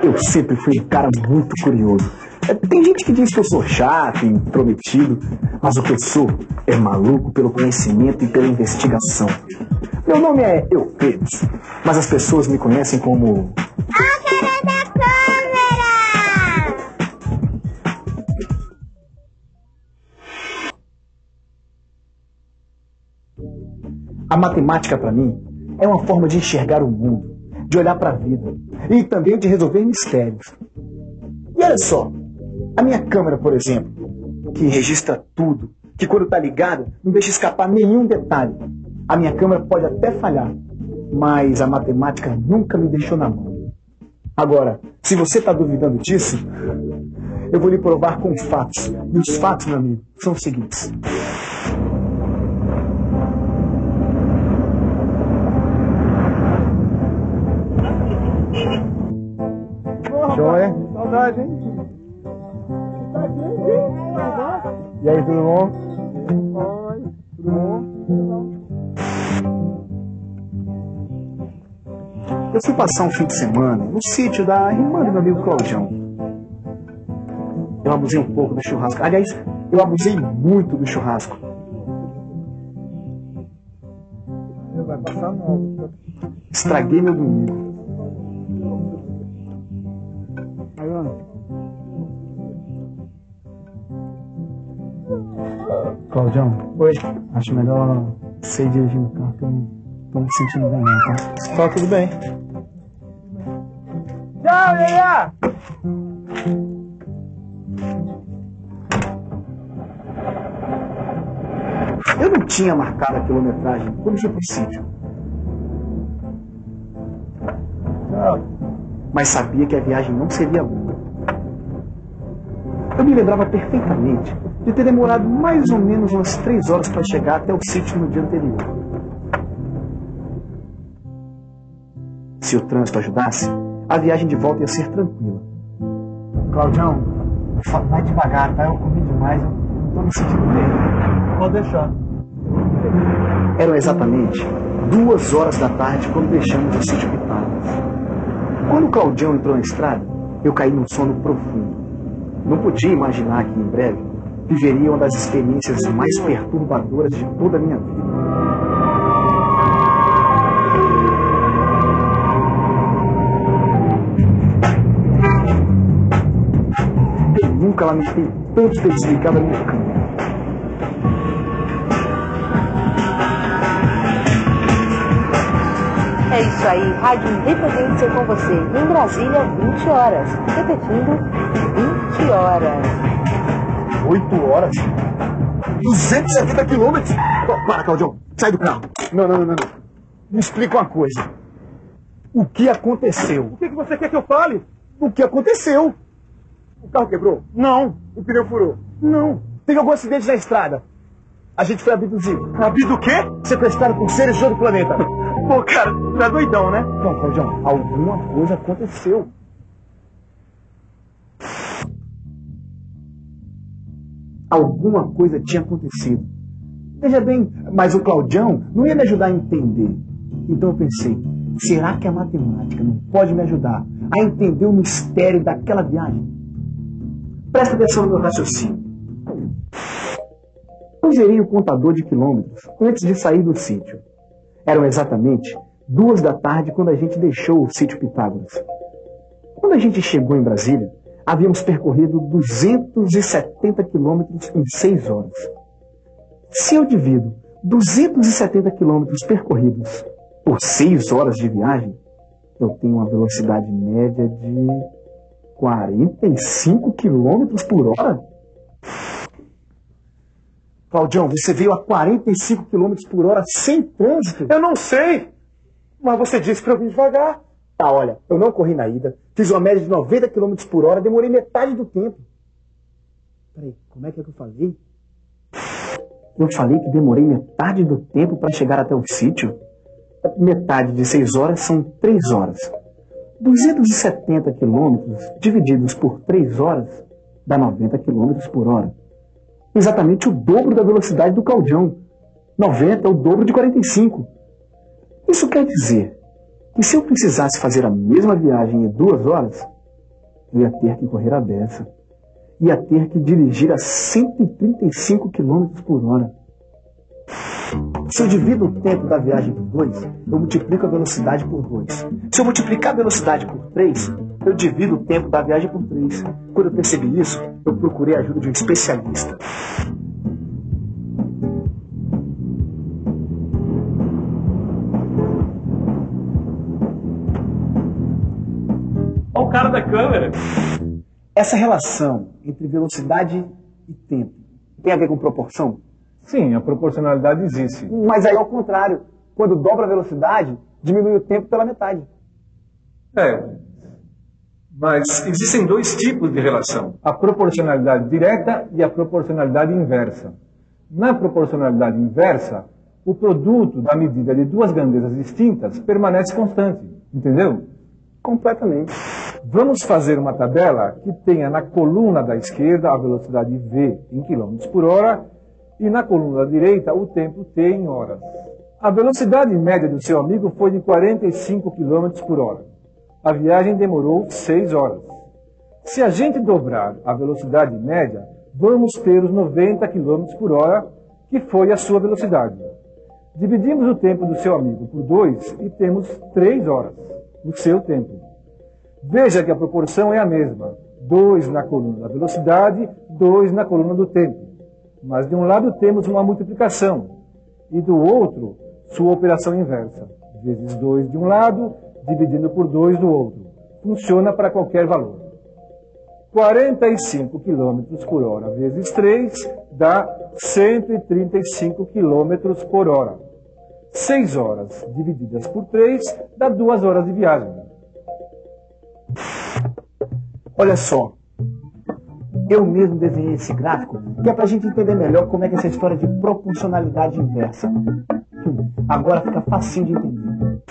Eu sempre fui um cara muito curioso. Tem gente que diz que eu sou chato, intrometido, mas o que eu sou é maluco pelo conhecimento e pela investigação. Meu nome é Euclides, mas as pessoas me conhecem como... A cara da câmera! A matemática, para mim, é uma forma de enxergar o mundo, de olhar para a vida e também de resolver mistérios. E olha só, a minha câmera, por exemplo, que registra tudo, que quando está ligada não deixa escapar nenhum detalhe. A minha câmera pode até falhar, mas a matemática nunca me deixou na mão. Agora, se você está duvidando disso, eu vou lhe provar com fatos. E os fatos, meu amigo, são os seguintes. Joia? Saudade, hein? E aí, tudo bom? Oi, tudo bom? Eu fui passar um fim de semana no sítio da irmã do meu amigo Claudião. Eu abusei um pouco do churrasco. Aliás, eu abusei muito do churrasco. Vai passar mal. Estraguei meu domingo. Aí, Ana. Claudião. Oi. Acho melhor você dirigir o carro, que eu não tô me sentindo bem, não, tá? Tá tudo bem. Tchau, Yaya! Eu não tinha marcado a quilometragem quando fui pro sítio. Tchau. Mas sabia que a viagem não seria longa. Eu me lembrava perfeitamente de ter demorado mais ou menos umas 3 horas para chegar até o sítio no dia anterior. Se o trânsito ajudasse, a viagem de volta ia ser tranquila. Claudião, vai devagar, tá? Eu comi demais, eu não tô me sentindo bem. Pode deixar. Eram exatamente 2 horas da tarde quando deixamos o sítio Pitágoras. Quando o Claudião entrou na estrada, eu caí num sono profundo. Não podia imaginar que em breve viveria uma das experiências mais perturbadoras de toda a minha vida. Eu nunca lamentei tanto ter desligado a minha câmera. É isso aí, Rádio Independência com você, em Brasília, 20 horas. Repetindo, 20 horas. 8 horas? 270 quilômetros? Para, Claudião, sai do carro. Não. Me explica uma coisa. O que aconteceu? O que você quer que eu fale? O que aconteceu? O carro quebrou? Não. O pneu furou? Não. Teve algum acidente na estrada. A gente foi abduzido. Abduzido o quê? Sequestrado por seres de outro planeta. Pô, cara, tá doidão, né? Não, Claudião, alguma coisa aconteceu. Alguma coisa tinha acontecido. Veja bem, mas o Claudião não ia me ajudar a entender. Então eu pensei, será que a matemática não pode me ajudar a entender o mistério daquela viagem? Presta atenção no meu raciocínio. Eu zerei o contador de quilômetros antes de sair do sítio. Eram exatamente 2 da tarde quando a gente deixou o sítio Pitágoras. Quando a gente chegou em Brasília, havíamos percorrido 270 quilômetros em 6 horas. Se eu divido 270 quilômetros percorridos por 6 horas de viagem, eu tenho uma velocidade média de 45 quilômetros por hora. Claudião, você veio a 45 quilômetros por hora sem trânsito? Eu não sei, mas você disse pra eu vir devagar. Tá, olha, eu não corri na ida, fiz uma média de 90 quilômetros por hora, demorei metade do tempo. Peraí, como é que eu falei? Eu falei que demorei metade do tempo para chegar até o sítio? Metade de 6 horas são 3 horas. 270 quilômetros divididos por 3 horas dá 90 quilômetros por hora. Exatamente o dobro da velocidade do Claudião. 90 é o dobro de 45. Isso quer dizer que se eu precisasse fazer a mesma viagem em 2 horas, eu ia ter que correr a beça. Ia ter que dirigir a 135 km por hora. Se eu divido o tempo da viagem por 2, eu multiplico a velocidade por 2. Se eu multiplicar a velocidade por 3, eu divido o tempo da viagem por 3. Quando eu percebi isso, eu procurei a ajuda de um especialista. Olha o cara da câmera. Essa relação entre velocidade e tempo tem a ver com proporção? Sim, a proporcionalidade existe. Mas aí ao contrário, quando dobra a velocidade, diminui o tempo pela metade. Mas existem dois tipos de relação. A proporcionalidade direta e a proporcionalidade inversa. Na proporcionalidade inversa, o produto da medida de duas grandezas distintas permanece constante. Entendeu? Completamente. Vamos fazer uma tabela que tenha na coluna da esquerda a velocidade v em km por hora e na coluna da direita o tempo t em horas. A velocidade média do seu amigo foi de 45 km por hora. A viagem demorou 6 horas. Se a gente dobrar a velocidade média, vamos ter os 90 km por hora, que foi a sua velocidade. Dividimos o tempo do seu amigo por 2 e temos 3 horas, o seu tempo. Veja que a proporção é a mesma. 2 na coluna da velocidade, 2 na coluna do tempo. Mas de um lado temos uma multiplicação e do outro sua operação inversa. Vezes 2 de um lado, dividindo por 2 do outro. Funciona para qualquer valor. 45 km por hora vezes 3 dá 135 km por hora. 6 horas divididas por 3 dá 2 horas de viagem. Olha só, eu mesmo desenhei esse gráfico que é para a gente entender melhor como é que é essa história de proporcionalidade inversa. Agora fica facinho de entender.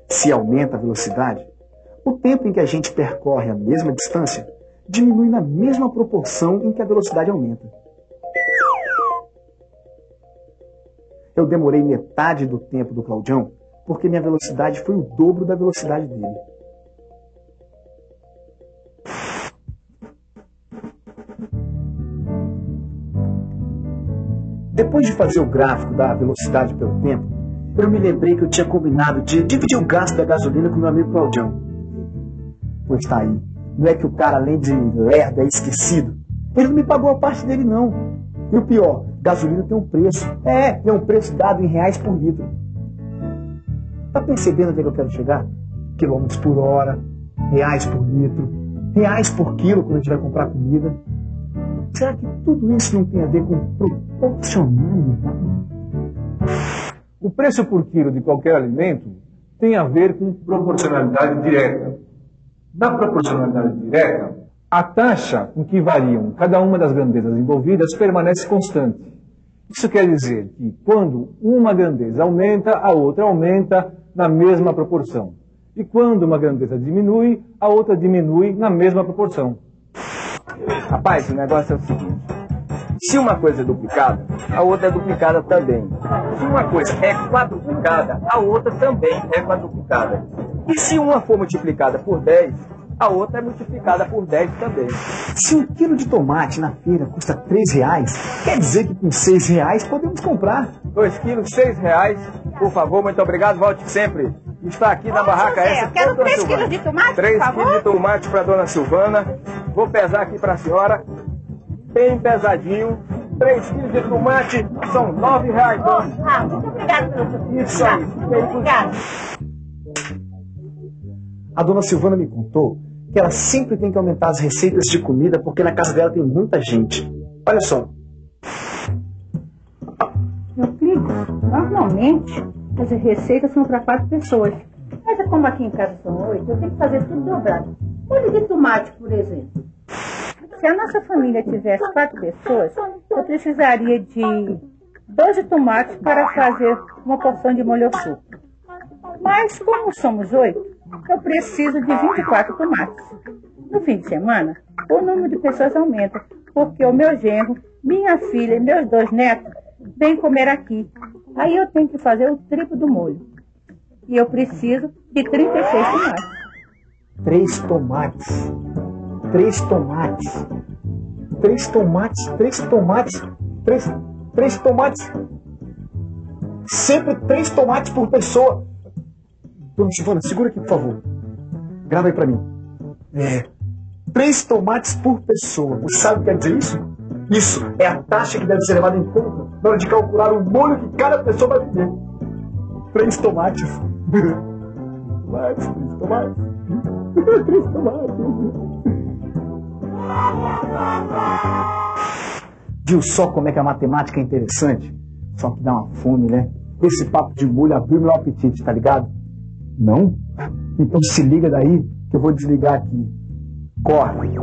Se aumenta a velocidade, o tempo em que a gente percorre a mesma distância diminui na mesma proporção em que a velocidade aumenta. Eu demorei metade do tempo do Claudião porque minha velocidade foi o dobro da velocidade dele. Depois de fazer o gráfico da velocidade pelo tempo, eu me lembrei que eu tinha combinado de dividir o gasto da gasolina com meu amigo Claudião. Pois tá aí. Não é que o cara, além de lerdo, é esquecido. Ele não me pagou a parte dele, não. E o pior, gasolina tem um preço. Tem um preço dado em reais por litro. Tá percebendo onde é que eu quero chegar? Quilômetros por hora, reais por litro, reais por quilo quando a gente vai comprar comida. Será que tudo isso não tem a ver com proporcionalidade? O preço por quilo de qualquer alimento tem a ver com proporcionalidade direta. Na proporcionalidade direta, a taxa em que variam cada uma das grandezas envolvidas permanece constante. Isso quer dizer que quando uma grandeza aumenta, a outra aumenta na mesma proporção. E quando uma grandeza diminui, a outra diminui na mesma proporção. Rapaz, o negócio é o seguinte. Se uma coisa é duplicada, a outra é duplicada também. Se uma coisa é quadruplicada, a outra também é quadruplicada. E se uma for multiplicada por 10, a outra é multiplicada por 10 também. Se um quilo de tomate na feira custa R$3, quer dizer que com R$6 podemos comprar. 2 quilos, R$6. Por favor, muito obrigado, volte sempre. Está aqui na barraca José, essa. eu quero 3 quilos de tomate, 3 por favor. quilos de tomate para dona Silvana. Vou pesar aqui para a senhora. Bem pesadinho. 3 quilos de tomate são R$9, dona. Muito obrigada pelo seu filho. Isso aí. Obrigada. A dona Silvana me contou que ela sempre tem que aumentar as receitas de comida porque na casa dela tem muita gente. Olha só. Meu filho, normalmente as receitas são para 4 pessoas. Mas como aqui em casa são 8, eu tenho que fazer tudo dobrado. Molho de tomate, por exemplo. Se a nossa família tivesse 4 pessoas, eu precisaria de 12 tomates para fazer uma porção de molho suco. Mas como somos 8, eu preciso de 24 tomates. No fim de semana, o número de pessoas aumenta, porque o meu genro, minha filha e meus 2 netos vêm comer aqui. Aí eu tenho que fazer o triplo do molho. E eu preciso de 36 tomates. 3 tomates. 3 tomates. 3 tomates, 3 tomates, 3 tomates. Sempre 3 tomates por pessoa. Dona Silvana, segura aqui, por favor. Grava aí pra mim. 3 tomates por pessoa. Você sabe o que quer dizer isso? Isso é a taxa que deve ser levada em conta na hora de calcular o molho que cada pessoa vai comer. 3 tomates. 3 tomates. 3 tomates. Viu só como é que a matemática é interessante? Só que dá uma fome, né? Esse papo de molho abriu meu apetite, tá ligado? Não? Então se liga daí que eu vou desligar aqui. Corre!